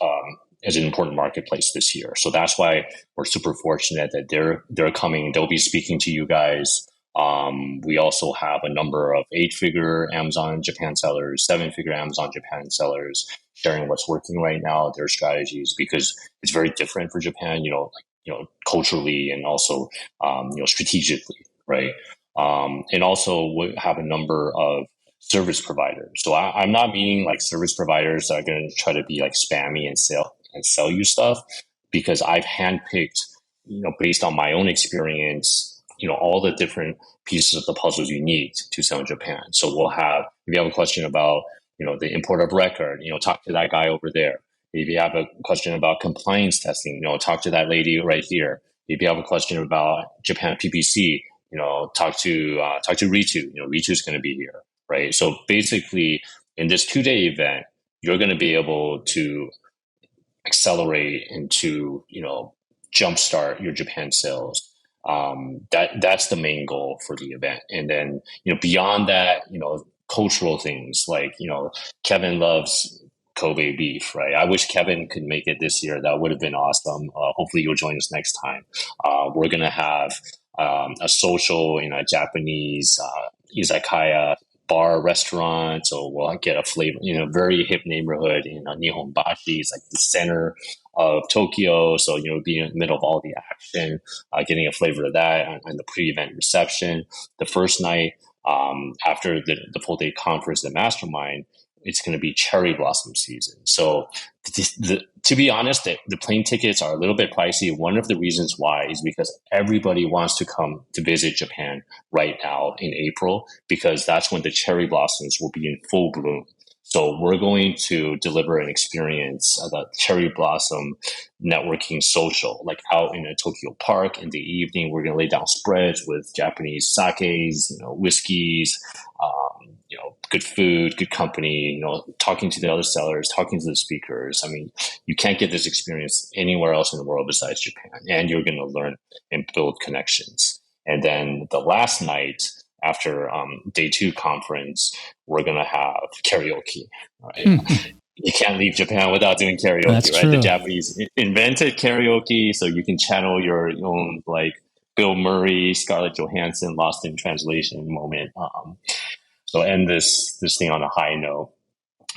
an important marketplace this year. So that's why we're super fortunate that they're coming. They'll be speaking to you guys. We also have a number of 8-figure Amazon Japan sellers, 7-figure Amazon Japan sellers sharing what's working right now, their strategies, because it's very different for Japan, culturally and also, strategically, right? And also we have a number of service providers. So I'm not meaning like service providers that are going to try to be like spammy and sell you stuff, because I've handpicked, based on my own experience, all the different pieces of the puzzles you need to sell in Japan. So we'll have, if you have a question about, the import of record, talk to that guy over there. If you have a question about compliance testing, talk to that lady right here. If you have a question about Japan PPC, talk to Ritu. Ritu's going to be here, right? So basically, in this 2-day event, you're going to be able to accelerate and to jumpstart your Japan sales. That's the main goal for the event. And then beyond that, cultural things like Kevin loves Kobe beef, right? I wish Kevin could make it this year. That would have been awesome. Hopefully you'll join us next time. We're gonna have a social in a Japanese izakaya bar restaurant, so we'll get a flavor. Very hip neighborhood in Nihonbashi. It's like the center of Tokyo, so being in the middle of all the action, getting a flavor of that and the pre-event reception. The first night, after the full day conference, the Mastermind, it's going to be cherry blossom season. So to be honest, the plane tickets are a little bit pricey. One of the reasons why is because everybody wants to come to visit Japan right now in April, because that's when the cherry blossoms will be in full bloom. So we're going to deliver an experience, the cherry blossom networking social, like out in a Tokyo park in the evening. We're going to lay down spreads with Japanese sakes, whiskeys, good food, good company, talking to the other sellers, talking to the speakers. I mean, you can't get this experience anywhere else in the world besides Japan. And you're going to learn and build connections. And then the last night, after day 2 conference, we're going to have karaoke. Right? You can't leave Japan without doing karaoke, That's right? true. The Japanese invented karaoke, so you can channel your own like Bill Murray, Scarlett Johansson, lost in translation moment. So end this thing on a high note.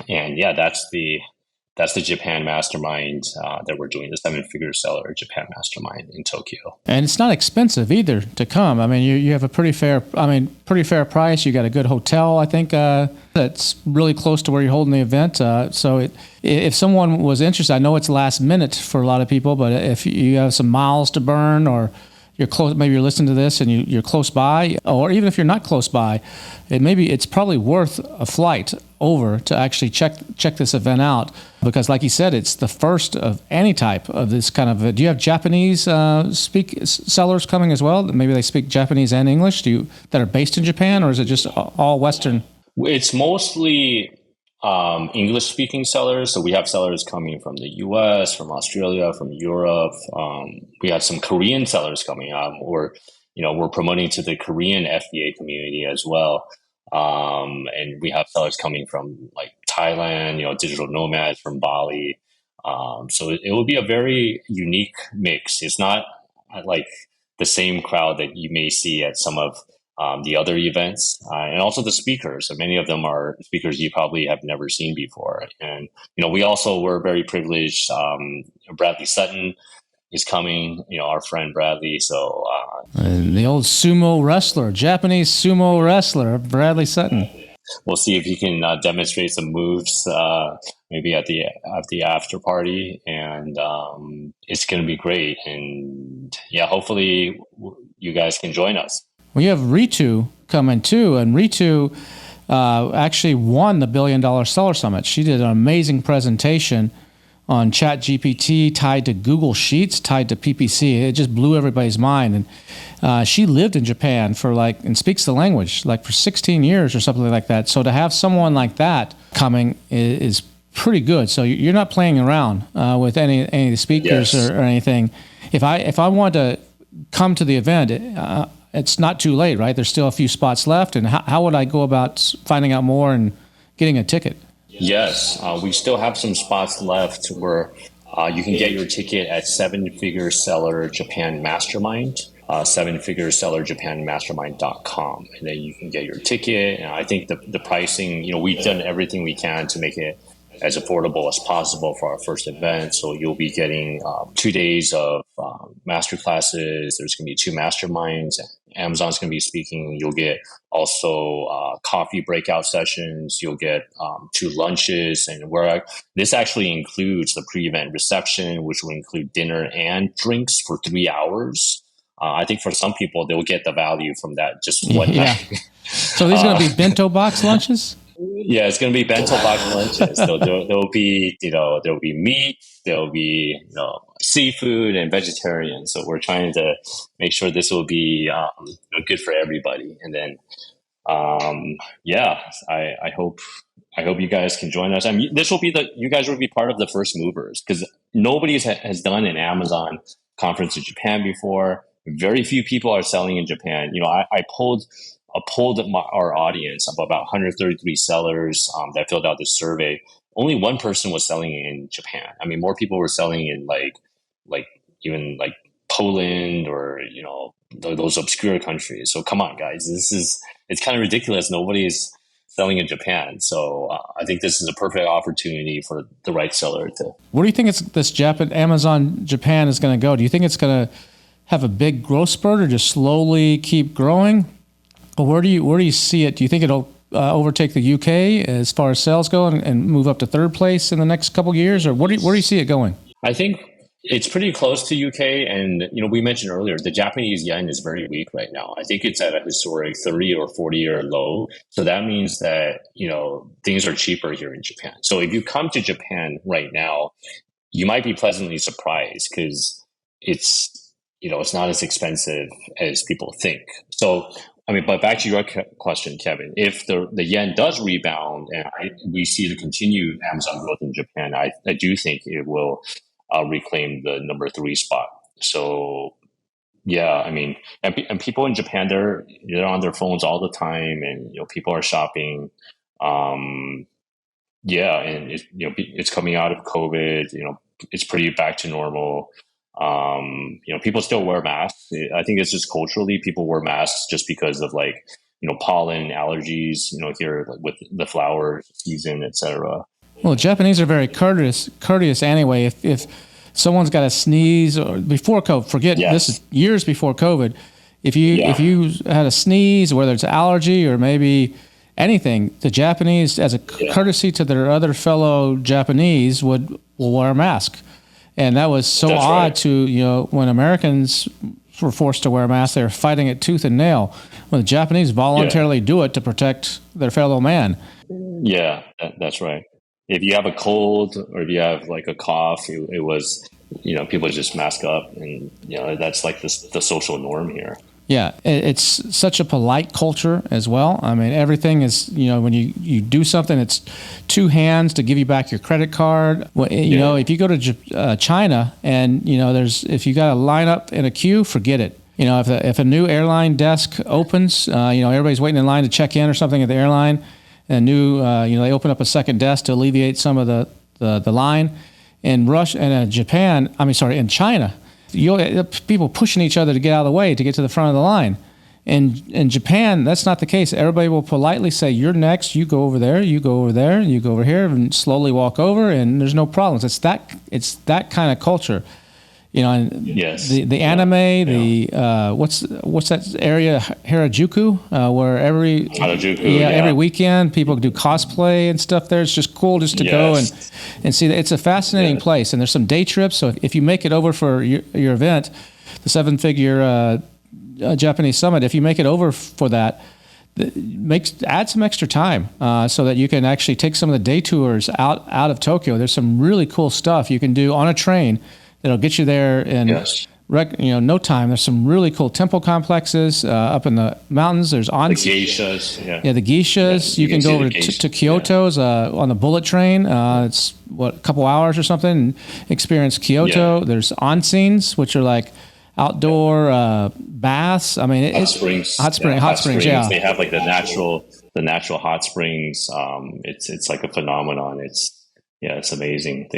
And yeah, that's the Japan Mastermind that we're doing, the 7-figure seller Japan Mastermind in Tokyo. And it's not expensive either to come. I mean, you have a pretty fair price. You got a good hotel, I think, that's really close to where you're holding the event. So if someone was interested, I know it's last minute for a lot of people, but if you have some miles to burn, or you're close, maybe you're listening to this and you're close by, or even if you're not close by, it's probably worth a flight over to actually check this event out, because like you said, it's the first of any type of this kind of. Do you have Japanese sellers coming as well? Maybe they speak Japanese and English. That are based in Japan, or is it just all Western? It's mostly English-speaking sellers. So we have sellers coming from the U.S., from Australia, from Europe. We have some Korean sellers coming up. We're promoting to the Korean FBA community as well. And we have sellers coming from like Thailand, digital nomads from Bali. So it will be a very unique mix. It's not like the same crowd that you may see at some of the other events, and also the speakers. So many of them are speakers you probably have never seen before. And, we also were very privileged. Bradley Sutton is coming, our friend Bradley. So the old Japanese sumo wrestler, Bradley Sutton. We'll see if he can demonstrate some moves, maybe at the after party, and it's going to be great. And yeah, hopefully you guys can join us. We have Ritu coming too, and Ritu actually won the $1 Billion Seller Summit. She did an amazing presentation on ChatGPT tied to Google Sheets, tied to PPC. It just blew everybody's mind. And she lived in Japan and speaks the language for 16 years or something like that. So to have someone like that coming is pretty good. So you're not playing around with any of the speakers or anything. If I want to come to the event, it's not too late, right? There's still a few spots left. And how would I go about finding out more and getting a ticket? Yes, we still have some spots left where you can get your ticket at Seven Figure Seller Japan Mastermind, sevenfiguresellerjapanmastermind.com. And then you can get your ticket. And I think the pricing, we've done everything we can to make it as affordable as possible for our first event. So you'll be getting 2 days of master classes. There's going to be 2 masterminds. Amazon's going to be speaking. You'll get also coffee breakout sessions. You'll get 2 lunches. And this actually includes the pre-event reception, which will include dinner and drinks for 3 hours. I think for some people, they'll get the value from that just one night. So these are going to be bento box lunches? Yeah, it's going to be bento box lunches. So there'll be, there'll be meat, there'll be, seafood and vegetarian. So we're trying to make sure this will be good for everybody. And then, I hope you guys can join us. I mean, you guys will be part of the first movers because nobody has done an Amazon conference in Japan before. Very few people are selling in Japan. I polled our audience of about 133 sellers that filled out this survey. Only one person was selling in Japan. I mean, more people were selling in like even Poland or those obscure countries. So come on, guys, it's kind of ridiculous. Nobody's selling in Japan. So I think this is a perfect opportunity for the right seller to. Where do you think this Amazon Japan is going to go? Do you think it's going to have a big growth spurt or just slowly keep growing? Well, where do you see it? Do you think it'll overtake the UK as far as sales go and move up to third place in the next couple of years, or where do you see it going? I think it's pretty close to UK, and we mentioned earlier the Japanese yen is very weak right now. I think it's at a historic 30 or 40-year low. So that means that things are cheaper here in Japan. So if you come to Japan right now, you might be pleasantly surprised because it's not as expensive as people think. So. I mean, but back to your question, Kevin, if the yen does rebound and we see the continued Amazon growth in Japan, I do think it will reclaim the number 3 spot. So, yeah, I mean, and people in Japan, they're on their phones all the time, and people are shopping. And it's coming out of COVID. It's pretty back to normal. People still wear masks. I think it's just culturally people wear masks just because of pollen allergies, here with the flower season, etc. Well, Japanese are very courteous anyway. If someone's got a sneeze or before COVID, this is years before COVID. If you had a sneeze, whether it's allergy or maybe anything, the Japanese, as a courtesy to their other fellow Japanese, will wear a mask. And that was so odd right. To, when Americans were forced to wear a mask, they were fighting it tooth and nail. When the Japanese voluntarily do it to protect their fellow man. Yeah, that's right. If you have a cold or if you have a cough, it was, people just mask up and, that's the social norm here. Yeah, it's such a polite culture as well. I mean, everything is, when you do something, it's 2 hands to give you back your credit card. If you go to China and, if you got to line up in a queue, forget it. If a new airline desk opens, everybody's waiting in line to check in or something at the airline, and they open up a second desk to alleviate some of the line. In in China, people pushing each other to get out of the way to get to the front of the line. In Japan, that's not the case. Everybody will politely say, "You're next. You go over there. You go over there. You go over here," and slowly walk over. And there's no problems. It's that kind of culture. And yes. the anime, what's that area, Harajuku, where every weekend people do cosplay and stuff there. It's just cool just to go and see that. It's a fascinating place, and there's some day trips. So if you make it over for your event, the 7-figure Japanese summit, if you make it over for that, add some extra time so that you can actually take some of the day tours out of Tokyo. There's some really cool stuff you can do on a train that'll get you there in no time. There's some really cool temple complexes up in the mountains. There's The geishas. Yeah, the geishas. Yeah, you can go over geishas. to Kyoto's on the bullet train. It's a couple hours or something, and experience Kyoto. Yeah. There's onsens, which are like outdoor baths. I mean, Hot springs. Hot springs. Yeah, They have like the natural hot springs. It's like a phenomenon. It's amazing.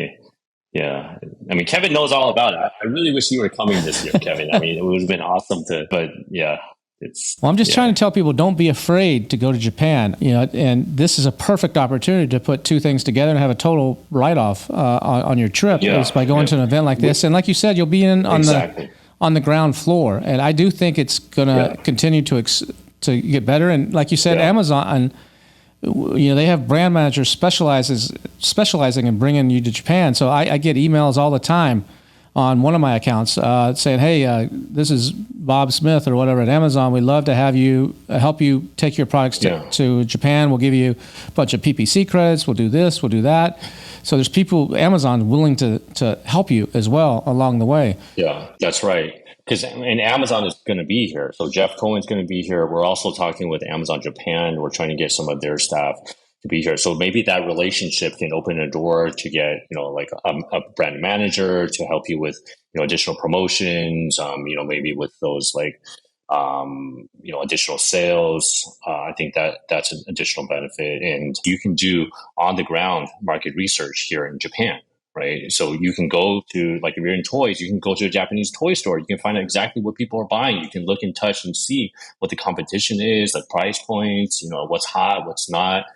Yeah. I mean, Kevin knows all about it. I really wish you were coming this year, Kevin. I mean, it would have been awesome but yeah, Well, I'm just trying to tell people, don't be afraid to go to Japan, and this is a perfect opportunity to put two things together and have a total write-off on your trip. Yeah. It's by going to an event like this. And like you said, you'll be on the ground floor. And I do think it's going to continue to get better. And like you said, Amazon, they have brand managers specializing in bringing you to Japan. So I get emails all the time on one of my accounts saying, hey, this is Bob Smith or whatever at Amazon. We'd love to have you help you take your products to Japan. We'll give you a bunch of PPC credits. We'll do this. We'll do that. So there's people, Amazon, willing to help you as well along the way. Yeah, that's right. And Amazon is going to be here. So Jeff Cohen's going to be here. We're also talking with Amazon Japan. We're trying to get some of their staff to be here. So maybe that relationship can open a door to get, like a brand manager to help you with, additional promotions, maybe with those like, additional sales. I think that's an additional benefit. And you can do on the ground market research here in Japan. Right. So you can go to, like, if you're in toys, you can go to a Japanese toy store. You can find out exactly what people are buying. You can look and touch and see what the competition is, like price points, what's hot, what's not,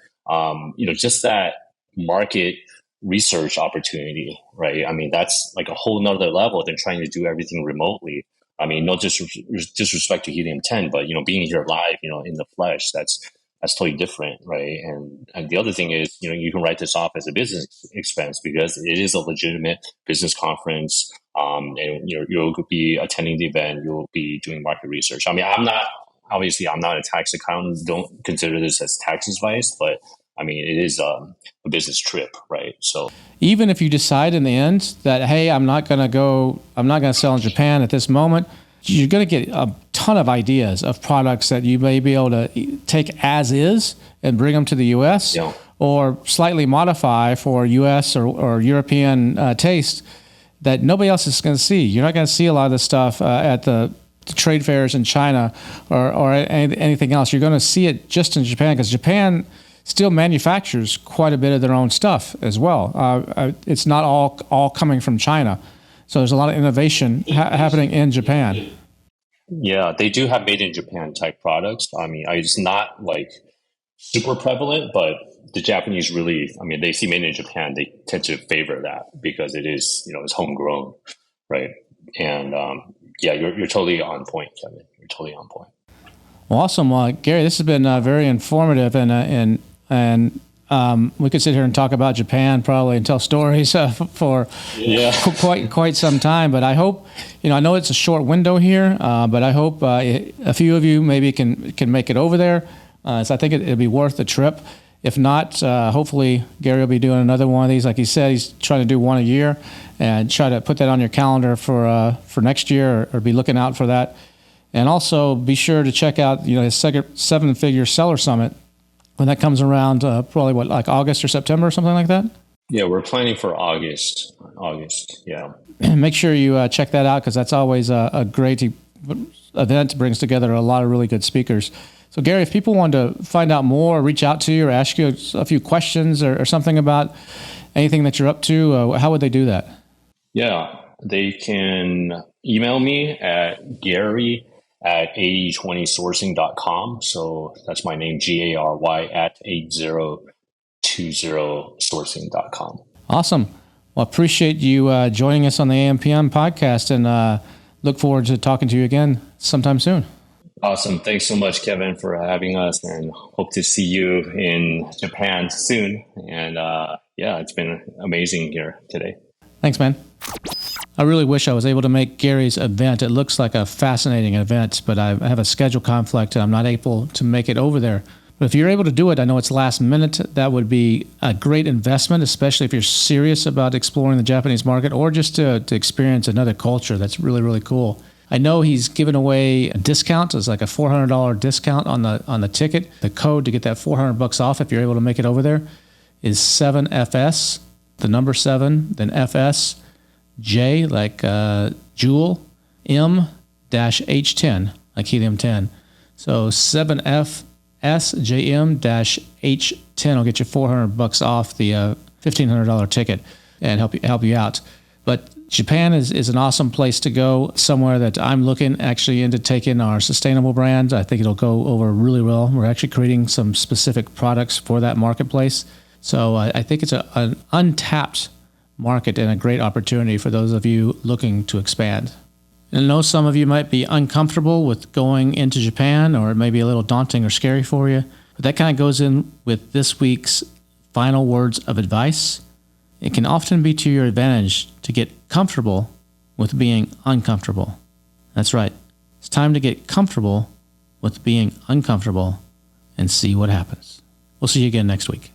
just that market research opportunity. Right. I mean, that's like a whole nother level than trying to do everything remotely. I mean, no disrespect to Helium 10, but, being here live, in the flesh, that's totally different, right? And the other thing is, you can write this off as a business expense because it is a legitimate business conference. And you'll be attending the event. You'll be doing market research. I mean, I'm not a tax accountant. Don't consider this as tax advice, but I mean, it is a business trip, right? So even if you decide in the end that, hey, I'm not going to sell in Japan at this moment, you're going to get a ton of ideas of products that you may be able to take as is and bring them to the U.S. Or slightly modify for U.S. or European taste that nobody else is going to see. You're not going to see a lot of this stuff at the trade fairs in China or anything else. You're going to see it just in Japan because Japan still manufactures quite a bit of their own stuff as well. It's not all coming from China. So there's a lot of innovation happening in Japan. Yeah, they do have made in Japan type products. I mean, it's not like super prevalent, but the Japanese really, I mean, they see made in Japan, they tend to favor that because it is, it's homegrown, right? And you're totally on point, Kevin. You're totally on point. Well, awesome. Gary, this has been very informative and we could sit here and talk about Japan probably and tell stories for quite some time. But I hope, I know it's a short window here, but I hope a few of you maybe can make it over there. So I think it'd be worth the trip. If not, hopefully Gary will be doing another one of these. Like he said, he's trying to do one a year and try to put that on your calendar for next year or be looking out for that. And also be sure to check out, his seven-figure seller summit. When that comes around, probably like August or September or something like that? Yeah, we're planning for August, yeah. Make sure you check that out because that's always a great event. Brings together a lot of really good speakers. So, Gary, if people want to find out more, reach out to you or ask you a few questions or something about anything that you're up to, how would they do that? Yeah, they can email me at Gary@8020sourcing.com. So that's my name, Gary at 8020sourcing.com. Awesome. Well, appreciate you joining us on the AMPM podcast and look forward to talking to you again sometime soon. Awesome. Thanks so much, Kevin, for having us and hope to see you in Japan soon. And it's been amazing here today. Thanks, man. I really wish I was able to make Gary's event. It looks like a fascinating event, but I have a schedule conflict and I'm not able to make it over there. But if you're able to do it, I know it's last minute, that would be a great investment, especially if you're serious about exploring the Japanese market or just to experience another culture. That's really, really cool. I know he's given away a discount. It's like a $400 discount on the ticket. The code to get that $400 off, if you're able to make it over there, is 7FS, the number 7, then FS, J like Jewel, M-H10, like helium-10. So 7FSJM-H10 will get you $400 off the $1,500 ticket and help you out. But Japan is an awesome place to go, somewhere that I'm looking actually into taking our sustainable brand. I think it'll go over really well. We're actually creating some specific products for that marketplace. So I think it's an untapped market and a great opportunity for those of you looking to expand. And I know some of you might be uncomfortable with going into Japan, or it may be a little daunting or scary for you, but that kind of goes in with this week's final words of advice. It can often be to your advantage to get comfortable with being uncomfortable. That's right. It's time to get comfortable with being uncomfortable and see what happens. We'll see you again next week.